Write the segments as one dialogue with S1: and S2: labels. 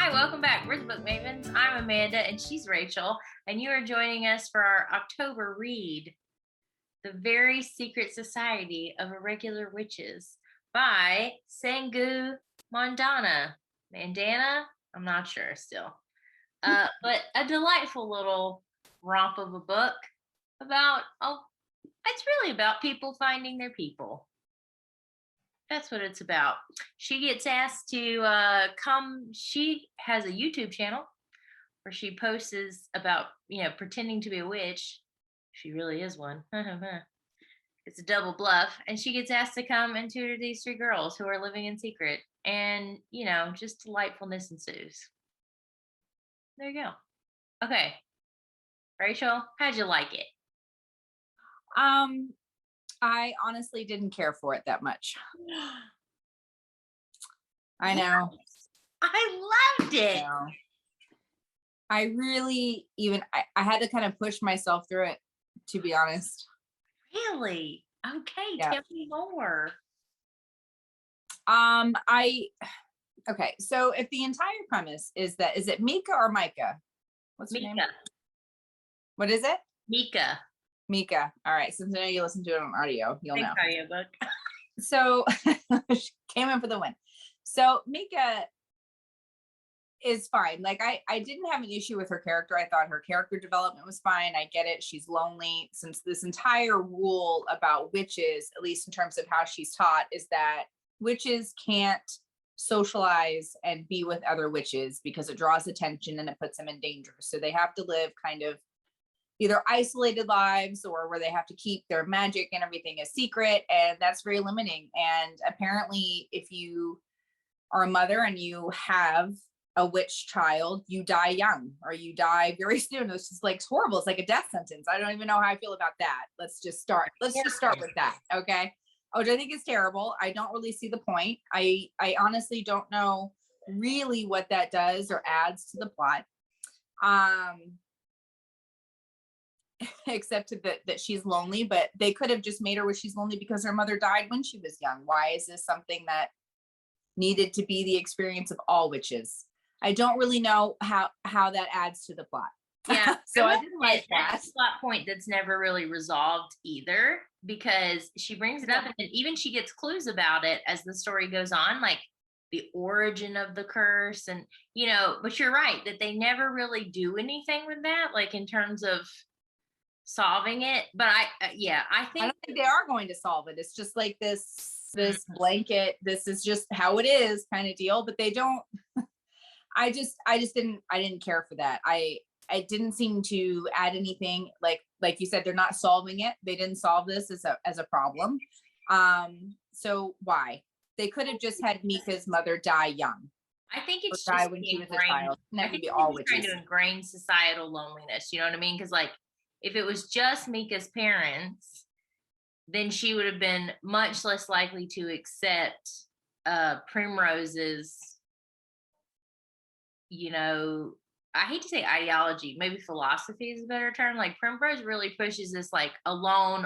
S1: Hi, welcome back. We're the Book Mavens. I'm Amanda and she's Rachel, and you are joining us for our October read, The Very Secret Society of Irregular Witches by Sangu Mandana. Mandana? I'm not sure still. But a delightful little romp of a book about, it's really about people finding their people. That's what it's about. She gets asked to come. She has a YouTube channel where she posts about, pretending to be a witch. She really is one. It's a double bluff. And she gets asked to come and tutor these three girls who are living in secret. And, just delightfulness ensues. There you go. Okay. Rachel, how'd you like it?
S2: I honestly didn't care for it that much. I know.
S1: I loved it.
S2: I really I had to kind of push myself through it, to be honest.
S1: Really? Okay,
S2: Yeah.
S1: Tell me more.
S2: Okay, so if the entire premise is it Mika or Micah? What's her name? What is it? Mika. All right. Since I know you listen to it on audio, you'll know.
S1: Audiobook.
S2: So she came in for the win. So Mika is fine. Like I didn't have an issue with her character. I thought her character development was fine. I get it. She's lonely. Since this entire rule about witches, at least in terms of how she's taught, is that witches can't socialize and be with other witches because it draws attention and it puts them in danger. So they have to live kind of either isolated lives or where they have to keep their magic and everything a secret. And that's very limiting. And apparently if you are a mother and you have a witch child, you die young or you die very soon. It's just like horrible. It's like a death sentence. I don't even know how I feel about that. Let's just start with that. Okay. Which I think is terrible. I don't really see the point. I honestly don't know really what that does or adds to the plot. Except that she's lonely, but they could have just made her where she's lonely because her mother died when she was young. Why is this something that needed to be the experience of all witches? I don't really know how that adds to the plot.
S1: Yeah.
S2: So I didn't like that.
S1: That's a plot point that's never really resolved either, because she brings it up and even she gets clues about it as the story goes on, like the origin of the curse. And, but you're right that they never really do anything with that, like in terms of solving it. But I don't
S2: think they are going to solve it. It's just like this blanket, this is just how it is kind of deal, but they don't. I didn't care for that. I didn't seem to add anything. Like you said, they're not solving it. They didn't solve this as a problem. So why? They could have just had Mika's mother die young.
S1: I think it's
S2: die when she was a child.
S1: I think it's trying to ingrain societal loneliness. You know what I mean? Because like, if it was just Mika's parents, then she would have been much less likely to accept Primrose's, I hate to say ideology, maybe philosophy is a better term. Like Primrose really pushes this like alone.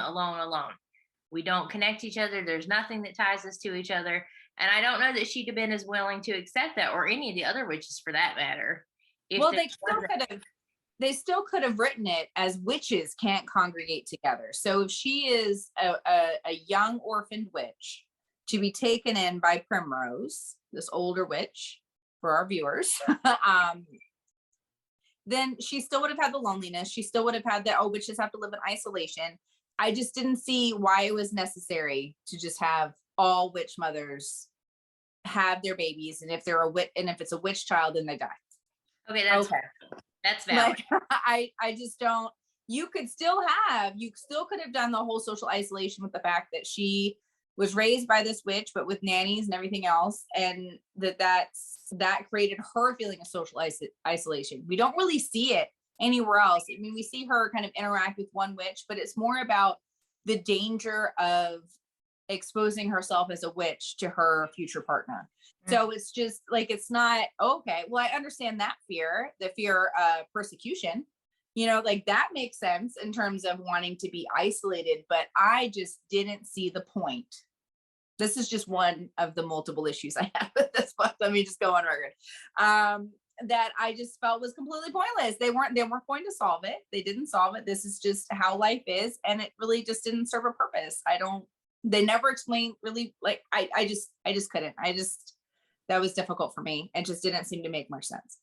S1: We don't connect each other. There's nothing that ties us to each other. And I don't know that she'd have been as willing to accept that, or any of the other witches for that matter.
S2: They still could have written it as witches can't congregate together. So if she is a young orphaned witch to be taken in by Primrose, this older witch for our viewers, then she still would have had the loneliness. She still would have had that, witches have to live in isolation. I just didn't see why it was necessary to just have all witch mothers have their babies. And if they're if it's a witch child, then they die.
S1: Okay. That's valid.
S2: Like, I just don't. You still could have done the whole social isolation with the fact that she was raised by this witch, but with nannies and everything else, and that created her feeling of social isolation. We don't really see it anywhere else. I mean, we see her kind of interact with one witch, but it's more about the danger of exposing herself as a witch to her future partner. So it's just like, it's not okay. Well, I understand that the fear of persecution, like that makes sense in terms of wanting to be isolated, but I just didn't see the point. This is just one of the multiple issues I have with this book. Let me just go on record. that I just felt was completely pointless. They weren't going to solve it. They didn't solve it. This is just how life is. And it really just didn't serve a purpose. They never explained really, like, I just couldn't. That was difficult for me. It just didn't seem to make much sense.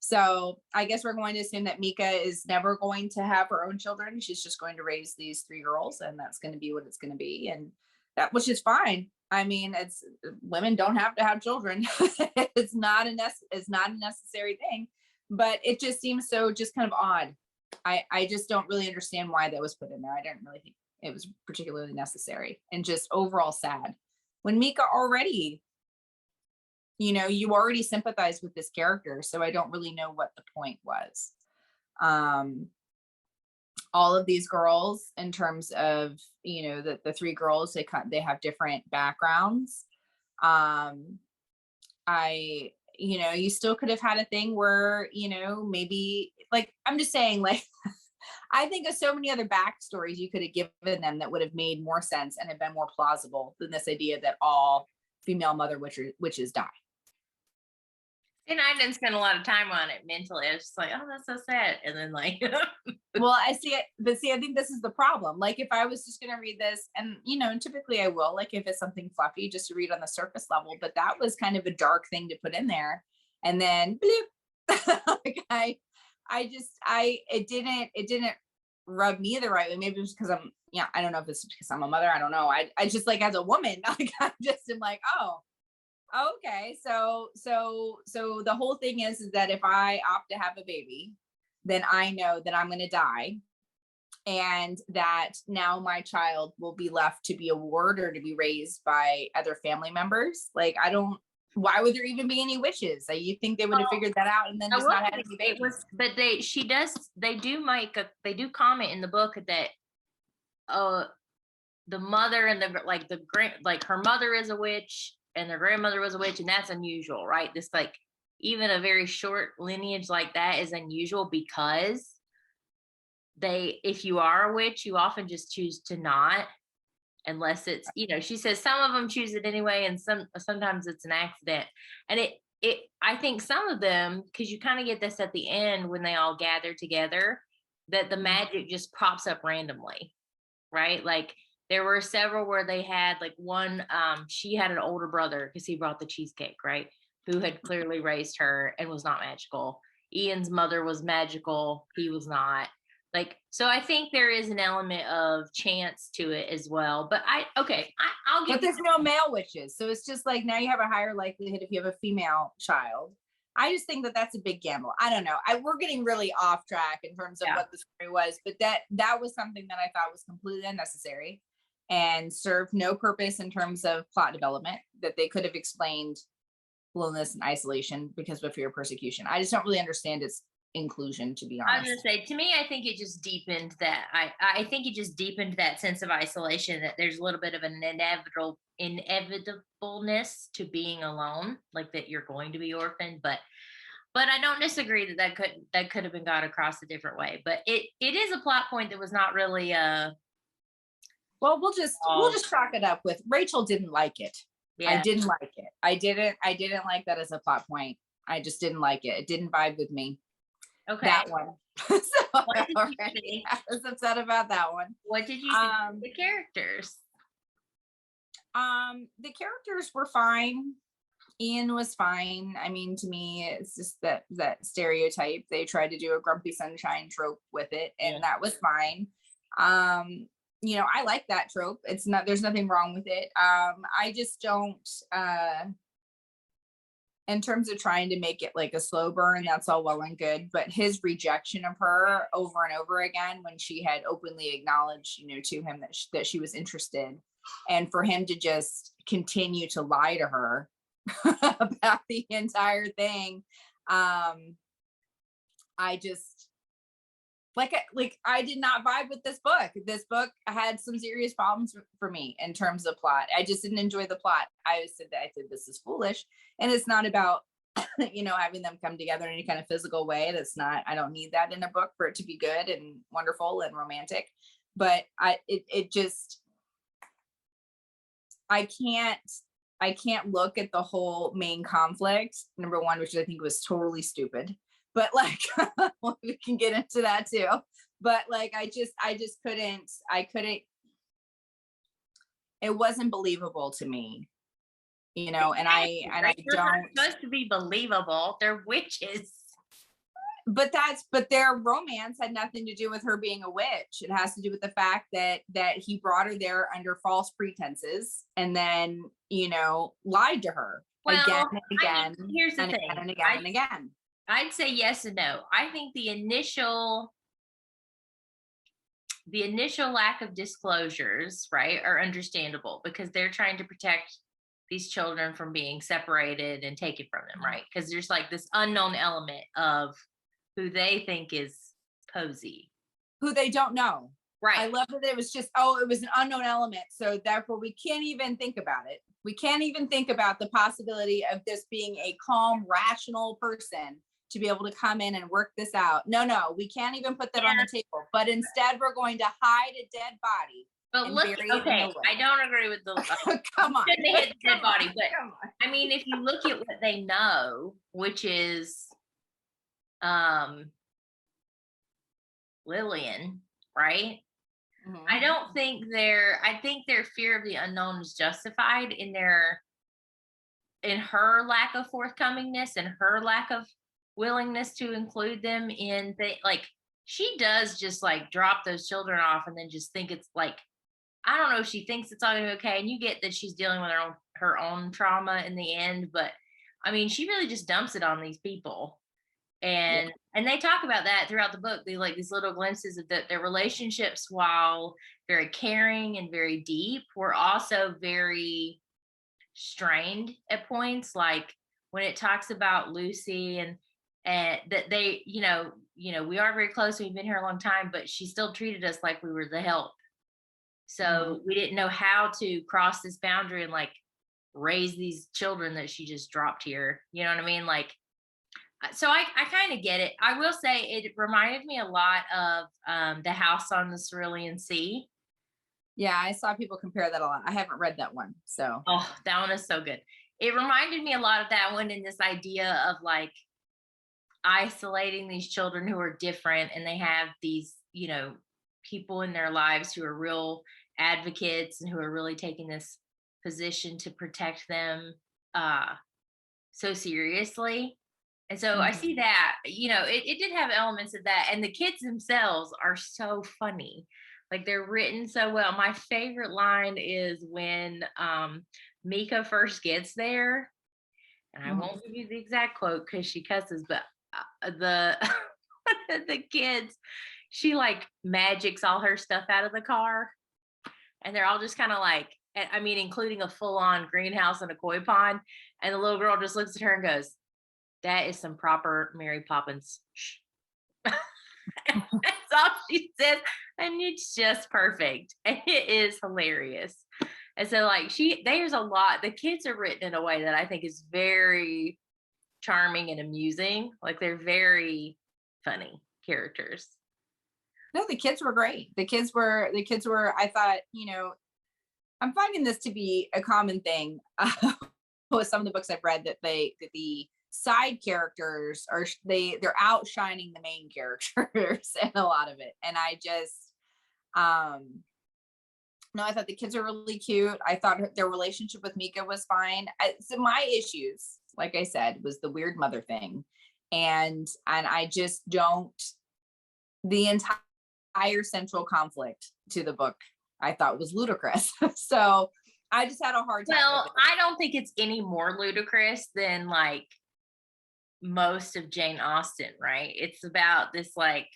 S2: So I guess we're going to assume that Mika is never going to have her own children. She's just going to raise these 3 girls, and that's going to be what it's going to be. And which is fine. I mean, women don't have to have children. It's not a necessary thing, but it just seems so just kind of odd. I just don't really understand why that was put in there. I didn't really think it was particularly necessary, and just overall sad when Mika already, you already sympathize with this character. So I don't really know what the point was. All of these girls, in terms of, the 3 girls, they have different backgrounds. You still could have had a thing where, maybe, like, I'm just saying, like, I think of so many other backstories you could have given them that would have made more sense and have been more plausible than this idea that all female mother witches die.
S1: And I didn't spend a lot of time on it mentally. I was just like, oh, that's so sad. And then, like,
S2: well, I see it, but I think this is the problem. Like, if I was just going to read this, and typically I will, like, if it's something fluffy, just to read on the surface level, but that was kind of a dark thing to put in there. And then like, it didn't rub me the right way. Maybe it was because I don't know if it's because I'm a mother. I don't know. I just, like, as a woman, like, I just am like, oh, okay. So the whole thing is that if I opt to have a baby, then I know that I'm going to die, and that now my child will be left to be a ward or to be raised by other family members. Like, why would there even be any witches? You think they would have figured that out and then just not had any babies?
S1: But they do comment in the book that the mother and her mother is a witch and their grandmother was a witch, and that's unusual, right? This, like, even a very short lineage like that is unusual, because if you are a witch, you often just choose to not, unless it's, she says some of them choose it anyway, and sometimes it's an accident. And I think some of them, because you kind of get this at the end when they all gather together, that the magic just pops up randomly, right? Like, there were several where they had, like, one, she had an older brother because he brought the cheesecake, right? Who had clearly raised her and was not magical. Ian's mother was magical. He was not. Like, so I think there is an element of chance to it as well. But I'll give.
S2: But there's no male witches, so it's just like, now you have a higher likelihood if you have a female child. I just think that that's a big gamble. I don't know. We're getting really off track in terms of what the story was, but that was something that I thought was completely unnecessary and served no purpose in terms of plot development, that they could have explained loneliness and isolation because of fear of persecution. I just don't really understand its inclusion, to be honest.
S1: I was gonna say, to me, I think it just deepened that. I think it just deepened that sense of isolation, that there's a little bit of an inevitableness to being alone, like that you're going to be orphaned. But I don't disagree that could have been got across a different way. But it is a plot point that was not really
S2: well, we'll just chalk it up with Rachel didn't like it. Yeah. I didn't like it. I didn't like that as a plot point. I just didn't like it. It didn't vibe with me.
S1: Okay.
S2: That one. So I was upset about that one.
S1: What did you think of the characters?
S2: The characters were fine. Ian was fine. I mean, to me, it's just that stereotype. They tried to do a grumpy sunshine trope with it, and that was fine. I like that trope. There's nothing wrong with it. I just don't, in terms of trying to make it like a slow burn, that's all well and good, but his rejection of her over and over again, when she had openly acknowledged, to him that she was interested, and for him to just continue to lie to her about the entire thing. I just, I did not vibe with this book. This book had some serious problems for me in terms of plot. I just didn't enjoy the plot. I said this is foolish. And it's not about, having them come together in any kind of physical way. I don't need that in a book for it to be good and wonderful and romantic. But I I can't look at the whole main conflict, number one, which I think was totally stupid. But like well, we can get into that too. But like I just couldn't, it wasn't believable to me, and I
S1: Rachel's not
S2: don't.
S1: supposed to be believable. They're witches.
S2: But their romance had nothing to do with her being a witch. It has to do with the fact that he brought her there under false pretenses and then, lied to her again
S1: Well,
S2: and
S1: I
S2: again
S1: mean, here's the
S2: and
S1: thing.
S2: again and again and again.
S1: I'd say yes and no. I think the initial lack of disclosures, right, are understandable because they're trying to protect these children from being separated and taken from them, right? Because there's like this unknown element of who they think is Posey.
S2: Who they don't know.
S1: Right.
S2: I love that it was just, it was an unknown element. So therefore we can't even think about it. We can't even think about the possibility of this being a calm, rational person to be able to come in and work this out. No, we can't even put that on the table. But instead, we're going to hide a dead body.
S1: But look, okay, I don't agree with the
S2: come on,
S1: shouldn't hit the dead body. But I mean, if you look at what they know, which is Lillian, right? Mm-hmm. I think their fear of the unknown is justified in her lack of forthcomingness and her lack of willingness to include them in like she does just like drop those children off and then just think it's like, I don't know if she thinks it's all gonna be okay. And you get that she's dealing with her own trauma in the end, but I mean, she really just dumps it on these people. And they talk about that throughout the book. They like these little glimpses of their relationships, while very caring and very deep, were also very strained at points. Like when it talks about Lucy and that they, we are very close. We've been here a long time, but she still treated us like we were the help. So we didn't know how to cross this boundary and like raise these children that she just dropped here. You know what I mean? Like, so I kind of get it. I will say it reminded me a lot of The House on the Cerulean Sea.
S2: Yeah, I saw people compare that a lot. I haven't read that one. So.
S1: Oh, that one is so good. It reminded me a lot of that one, in this idea of like isolating these children who are different, and they have these, people in their lives who are real advocates and who are really taking this position to protect them so seriously. And so I see that, it did have elements of that. And the kids themselves are so funny. Like they're written so well. My favorite line is when Mika first gets there. And I won't give you the exact quote because she cusses, but the kids, she like magics all her stuff out of the car. And they're all just kind of like, I mean, including a full-on greenhouse and a koi pond. And the little girl just looks at her and goes, "That is some proper Mary Poppins." That's all she says. And it's just perfect. And it is hilarious. And so like there's a lot, the kids are written in a way that I think is very charming and amusing. Like they're very funny characters.
S2: No, the kids were great. The kids were, I thought, I'm finding this to be a common thing with some of the books I've read, that the side characters they're outshining the main characters in a lot of it. And I just, no, I thought the kids are really cute. I thought their relationship with Mika was fine. So my issues, like I said, was the weird mother thing. And I just don't, the entire central conflict to the book, I thought was ludicrous. So I just had a hard time.
S1: Well, I don't think it's any more ludicrous than like most of Jane Austen, right? It's about this like,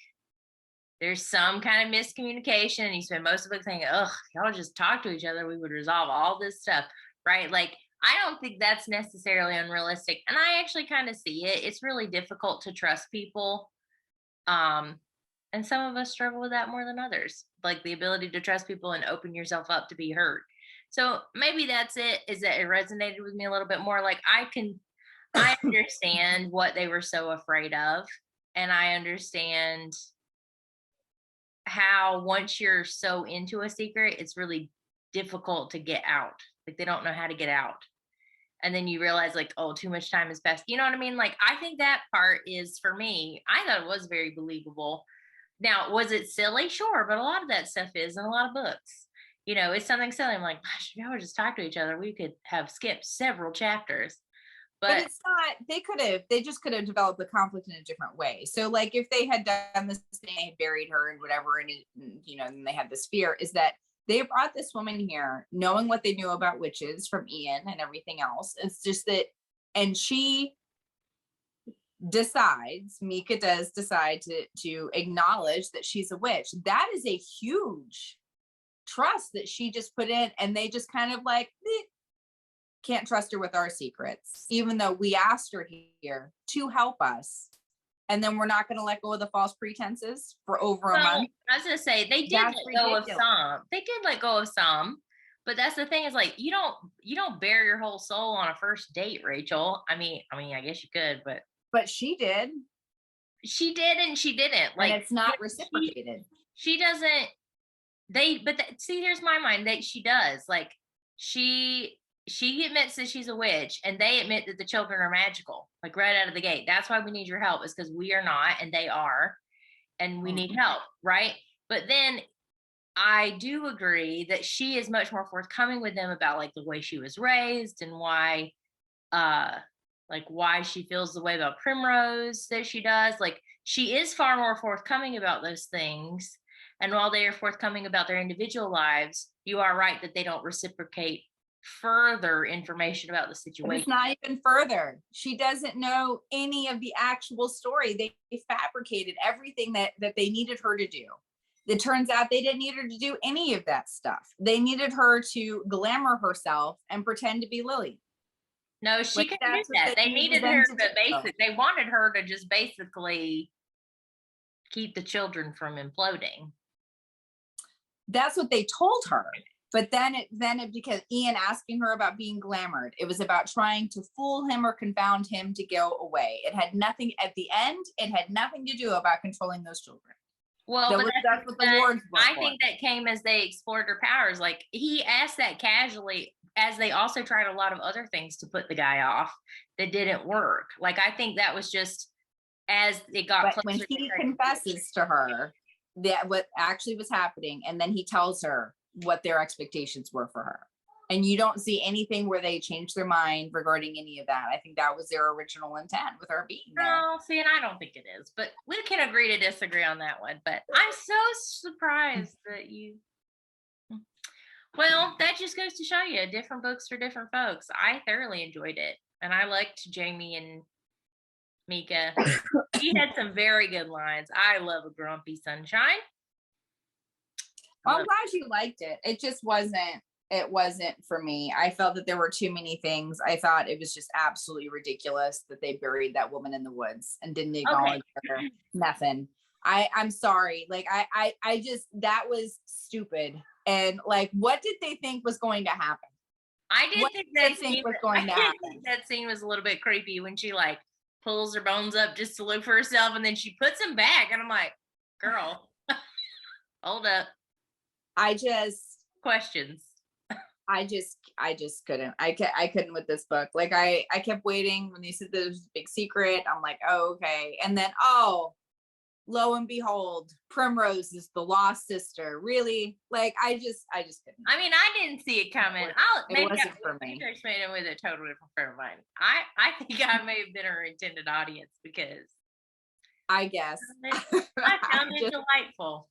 S1: there's some kind of miscommunication, and you spend most of the book saying, "Ugh, y'all just talk to each other, we would resolve all this stuff," right? Like, I don't think that's necessarily unrealistic, and I actually kind of see it. It's really difficult to trust people, and some of us struggle with that more than others, like the ability to trust people and open yourself up to be hurt. So maybe that's it, is that it resonated with me a little bit more. Like I understand what they were so afraid of, and I understand how once you're so into a secret, it's really difficult to get out. Like they don't know how to get out. and then you realize like, oh, too much time has passed. You know what I mean? Like, I think that part is, for me, I thought it was very believable. Now, was it silly? Sure, but a lot of that stuff is in a lot of books. You know, it's something silly. I'm like, gosh, if y'all would just talk to each other, we could have skipped several chapters.
S2: But
S1: But
S2: it's not, they just could have developed the conflict in a different way. So like if they had done this, they had buried her and whatever, and you know, and they had this fear, is that they brought this woman here knowing what they knew about witches from Ian and everything else. It's just that, and she decides, Mika does decide to acknowledge that she's a witch. That is a huge trust that she just put in, and they just kind of like, can't trust her with our secrets, even though we asked her here to help us. And then we're not going to let go of the false pretenses for over a month.
S1: I was going to say, they did let go of some. They did let go of some. But that's the thing, is like, you don't bare your whole soul on a first date, Rachel. I mean, I guess you could,
S2: but she did.
S1: She did, and she didn't. Like,
S2: and it's not reciprocated.
S1: She doesn't. See, here's my mind that she does. Like, she admits that she's a witch, and they admit that the children are magical, like right out of the gate. That's why we need your help, is because we are not and they are, and we need help, right? But then I do agree that she is much more forthcoming with them about like the way she was raised and why she feels the way about Primrose that she does. Like, she is far more forthcoming about those things. And while they are forthcoming about their individual lives, you are right that they don't reciprocate further information about the situation.
S2: But it's not even further. She doesn't know any of the actual story. They fabricated everything that they needed her to do. It turns out they didn't need her to do any of that stuff. They needed her to glamour herself and pretend to be Lily.
S1: No, she couldn't do that. They needed her to they wanted her to just basically keep the children from imploding.
S2: That's what they told her. But then it because Ian asking her about being glamored, it was about trying to fool him or confound him to go away. It had nothing at the end. It had nothing to do about controlling those children.
S1: Well, that's what the Lord's were I think that came as they explored her powers. Like, he asked that casually, as they also tried a lot of other things to put the guy off that didn't work. Like, I think that was just as it got closer.
S2: When he confesses to her that what actually was happening, and then he tells her what their expectations were for her, and you don't see anything where they changed their mind regarding any of that. I think that was their original intent with her being there.
S1: Oh, see, and I don't think it is, but we can agree to disagree on that one. But I'm so surprised that you. Well, that just goes to show you, different books for different folks. I thoroughly enjoyed it, and I liked Jamie and Mika. He had some very good lines. I love a grumpy sunshine.
S2: I'm glad you liked it. It just wasn't for me. I felt that there were too many things. I thought it was just absolutely ridiculous that they buried that woman in the woods and didn't acknowledge her. Nothing. I'm sorry. Like, I just, that was stupid. And like, what did they think was going to happen?
S1: I did think that scene was a little bit creepy when she like pulls her bones up just to look for herself, and then she puts them back, and I'm like, girl, hold up. Questions.
S2: I just couldn't. I couldn't with this book. Like, I kept waiting when they said there was a big secret. I'm like, oh, okay. And then, oh, lo and behold, Primrose is the lost sister. Really? Like, I just couldn't.
S1: I mean, I didn't see it coming.
S2: It wasn't for me.
S1: I made it with a totally different friend of mine. I think I may have been her intended audience, because
S2: I guess
S1: I found it delightful.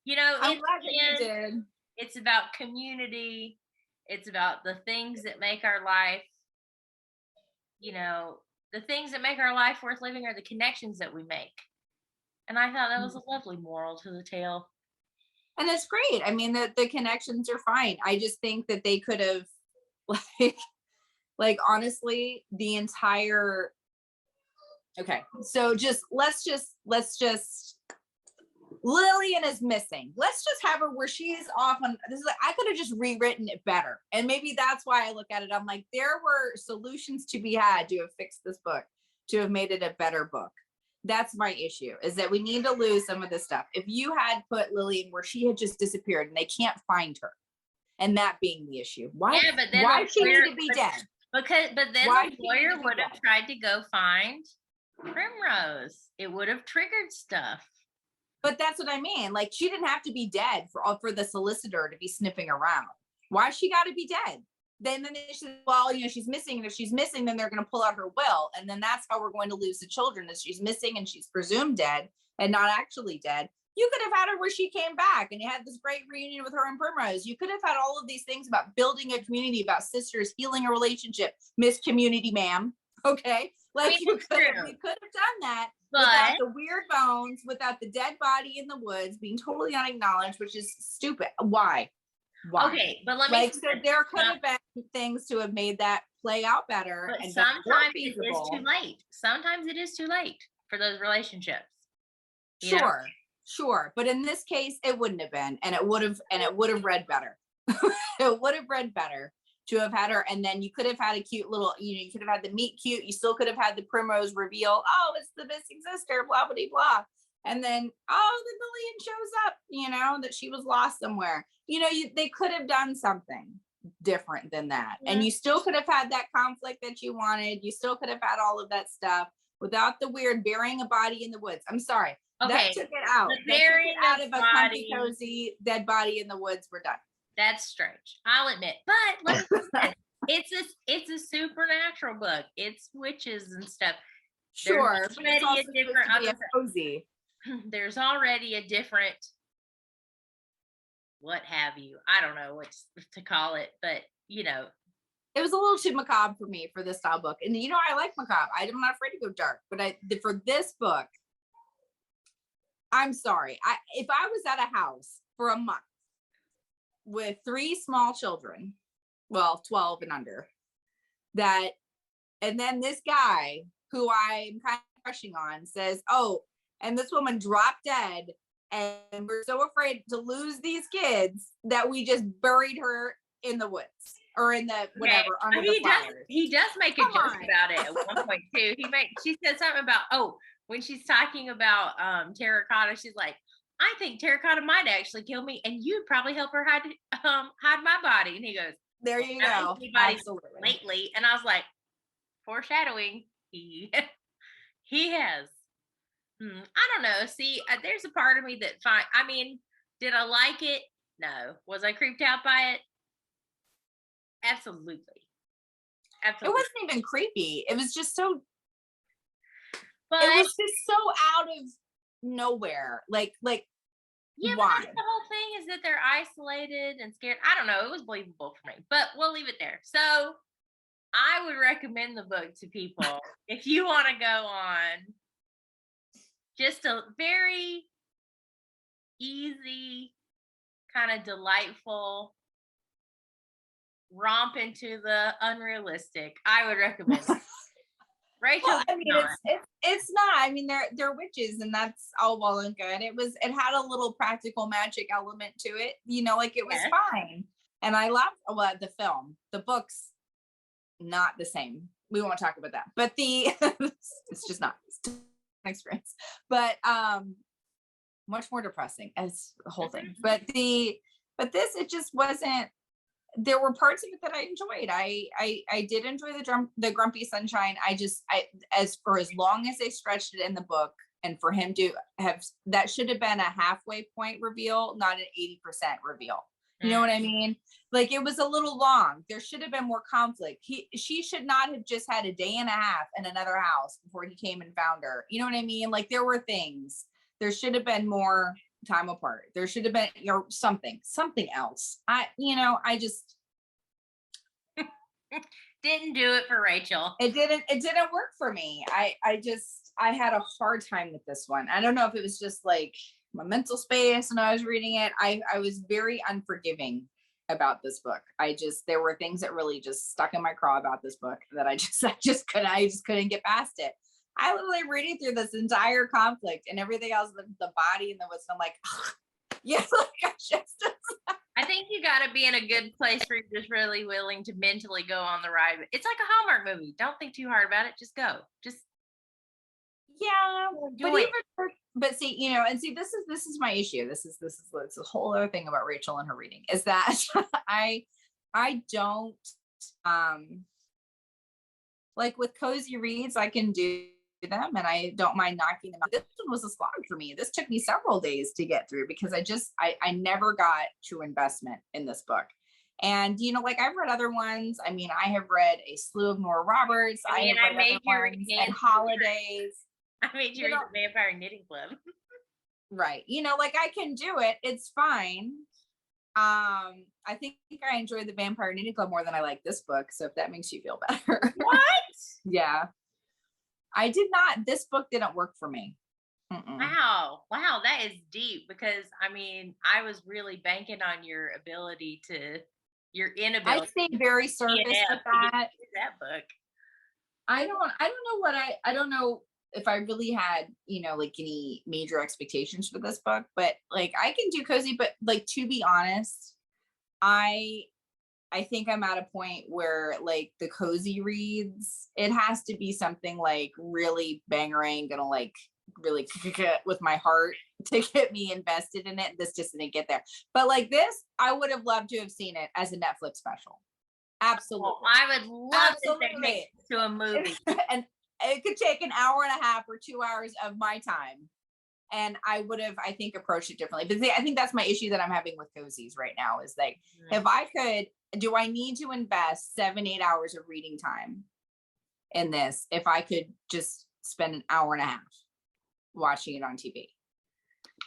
S1: You know,
S2: I'm glad that you did.
S1: It's about community. It's about the things that make our life, you know, the things that make our life worth living are the connections that we make. And I thought that was a lovely moral to the tale.
S2: And it's great. I mean, the connections are fine. I just think that they could have, like honestly, the entire. Okay, so let's just. Lillian is missing. Let's just have her where she's off on this. Is like, I could have just rewritten it better. And maybe that's why I look at it. I'm like, there were solutions to be had to have fixed this book, to have made it a better book. That's my issue, is that we need to lose some of this stuff. If you had put Lillian where she had just disappeared and they can't find her, and that being the issue, why she need to be dead?
S1: But then
S2: Why
S1: the
S2: she
S1: lawyer
S2: need to be
S1: would have
S2: dead?
S1: tried to go find Primrose. It would have triggered stuff.
S2: But that's what I mean. Like, she didn't have to be dead for the solicitor to be sniffing around. Why she got to be dead? Then they said, well, she's missing, and if she's missing, then they're going to pull out her will, and then that's how we're going to lose the children, is she's missing and she's presumed dead and not actually dead. You could have had her where she came back and you had this great reunion with her and Primrose. You could have had all of these things about building a community, about sisters healing a relationship, Miss Community, ma'am. Okay, like, we could have done that without the weird bones, without the dead body in the woods being totally unacknowledged, which is stupid. Why?
S1: Okay, but let me
S2: so there could have been things to have made that play out better.
S1: But
S2: and
S1: sometimes it is too late. Sometimes it is too late for those relationships.
S2: Sure. But in this case, it wouldn't have been, and it would have read better. It would have read better to have had her, and then you could have had a cute little, you could have had the meet cute. You still could have had the Primrose reveal. Oh, it's the missing sister, blah blah blah. And then, oh, the Lillian shows up, that she was lost somewhere. They could have done something different than that. Yeah. And you still could have had that conflict that you wanted. You still could have had all of that stuff without the weird burying a body in the woods. I'm sorry. Okay. That took it out. That took it out of a comfy, cozy, dead body in the woods. We're done.
S1: That's strange. I'll admit. But let me say, it's a supernatural book. It's witches and stuff.
S2: Sure. But it's also cozy.
S1: There's already a different, what have you, I don't know what to call it, but
S2: it was a little too macabre for me for this style book. And I like macabre. I'm not afraid to go dark, but for this book, I'm sorry. If I was at a house for a month with 3 small children, well, 12 and under, and then this guy who I'm kind of crushing on says, oh, and this woman dropped dead, and we're so afraid to lose these kids that we just buried her in the woods or in the whatever under the flowers.
S1: He does make a joke about it at one point too. She said something about, when she's talking about terracotta, she's like, I think terracotta might actually kill me, and you'd probably help her hide my body. And he goes,
S2: there you go.
S1: Absolutely. Lately, and I was like, foreshadowing. He has. I don't know. See, there's a part of me that did I like it? No. Was I creeped out by it? Absolutely.
S2: It wasn't even creepy. It was just so. But it was just so out of nowhere. Like.
S1: Yeah,
S2: why?
S1: But that's the whole thing, is that they're isolated and scared. I don't know. It was believable for me, but we'll leave it there. So I would recommend the book to people if you want to go on just a very easy, kind of delightful romp into the unrealistic. I would recommend it. Rachel,
S2: well, it's not. They're witches, and that's all well and good. It had a little practical magic element to it. It was fine. And I loved the film. The book's not the same. We won't talk about that. But it's just not. It's an experience. But much more depressing as the whole thing. But this, it just wasn't. There were parts of it that I enjoyed. I did enjoy the Grumpy Sunshine. As long as they stretched it in the book, and for him to have, that should have been a halfway point reveal, not an 80% reveal. You know what I mean? Like, it was a little long. There should have been more conflict. She should not have just had a day and a half in another house before he came and found her. You know what I mean? Like, there were things. There should have been more time apart. There should have been something else. I just
S1: didn't do it for Rachel.
S2: It didn't work for me. I had a hard time with this one. I don't know if it was just like my mental space when I was reading it. I was very unforgiving about this book. There were things that really just stuck in my craw about this book that I just couldn't get past it. I literally reading through this entire conflict and everything else, the body and the what's, I'm like, yes,
S1: I think you got to be in a good place where you're just really willing to mentally go on the ride. It's like a Hallmark movie. Don't think too hard about it. Just go.
S2: But see, and see, this is my issue. This is a whole other thing about Rachel and her reading, is that I don't Like with cozy reads, I can do them and I don't mind knocking them out. This one was a slog for me. This took me several days to get through because I never got true investment in this book. And like I've read other ones. I mean, I have read a slew of Nora Roberts. I have read other ones and Holidays.
S1: I made you read the Vampire Knitting Club.
S2: Right. Like I can do it. It's fine. I think I enjoyed the Vampire Knitting Club more than I like this book. So if that makes you feel better.
S1: What?
S2: Yeah. I did not. This book didn't work for me.
S1: Wow, that is deep because I mean, I was really banking on your inability.
S2: I stayed very surface with that.
S1: That book.
S2: I don't know if I really had, like any major expectations for this book, but like I can do cozy, but like to be honest, I think I'm at a point where like the cozy reads, it has to be something like really bangerang, gonna like really with my heart to get me invested in it. This just didn't get there. But like this, I would have loved to have seen it as a Netflix special. Absolutely.
S1: Oh, I would love to make it to a movie.
S2: And it could take an hour and a half or 2 hours of my time. And I would have, I think, approached it differently. But I think that's my issue that I'm having with cozies right now is like, if I could, do I need to invest 7-8 hours of reading time in this if I could just spend an hour and a half watching it on TV?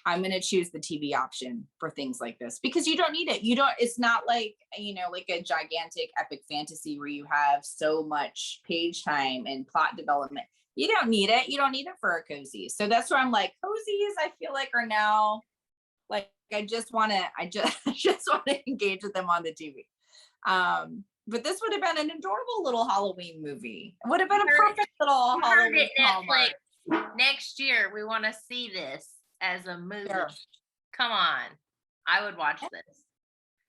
S2: I'm going to choose the TV option for things like this because you don't need it. It's not like, like a gigantic epic fantasy where you have so much page time and plot development. You don't need it. You don't need it for a cozy. So that's where I'm like, cozies, I feel like are now like, I just want to engage with them on the TV. But this would have been an adorable little Halloween movie. It would have been a perfect little Halloween Netflix.
S1: Next year, we want to see this as a movie.
S2: Sure.
S1: Come on. I would watch this.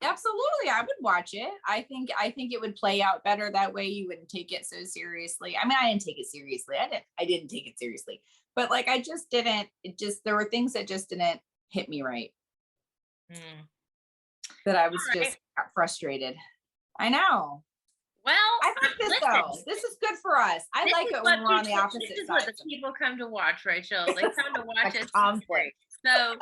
S2: Absolutely. I would watch it. I think it would play out better that way. You wouldn't take it so seriously. I mean, I didn't take it seriously. I didn't take it seriously, but like, I just didn't, there were things that just didn't hit me right. That I was just frustrated. I know.
S1: Well,
S2: I think this is good for us. I like it when we're on the opposite side.
S1: This is what the people come to watch, Rachel. They come to watch us. So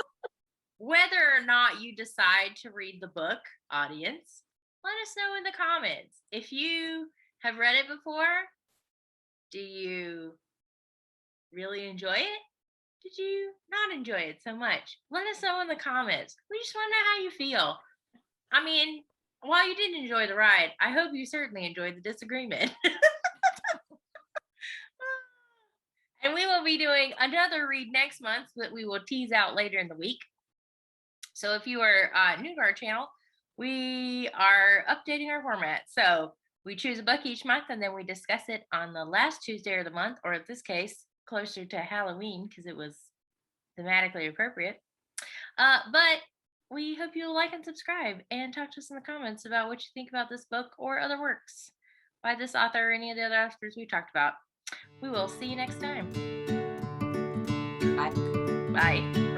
S1: whether or not you decide to read the book, audience, let us know in the comments. If you have read it before, do you really enjoy it? Did you not enjoy it so much? Let us know in the comments. We just want to know how you feel. I mean, while you didn't enjoy the ride, I hope you certainly enjoyed the disagreement. And we will be doing another read next month that we will tease out later in the week. So if you are new to our channel, we are updating our format. So we choose a book each month and then we discuss it on the last Tuesday of the month, or in this case, closer to Halloween because it was thematically appropriate. But we hope you'll like and subscribe and talk to us in the comments about what you think about this book or other works by this author or any of the other authors we talked about. We will see you next time.
S2: Bye.
S1: Bye.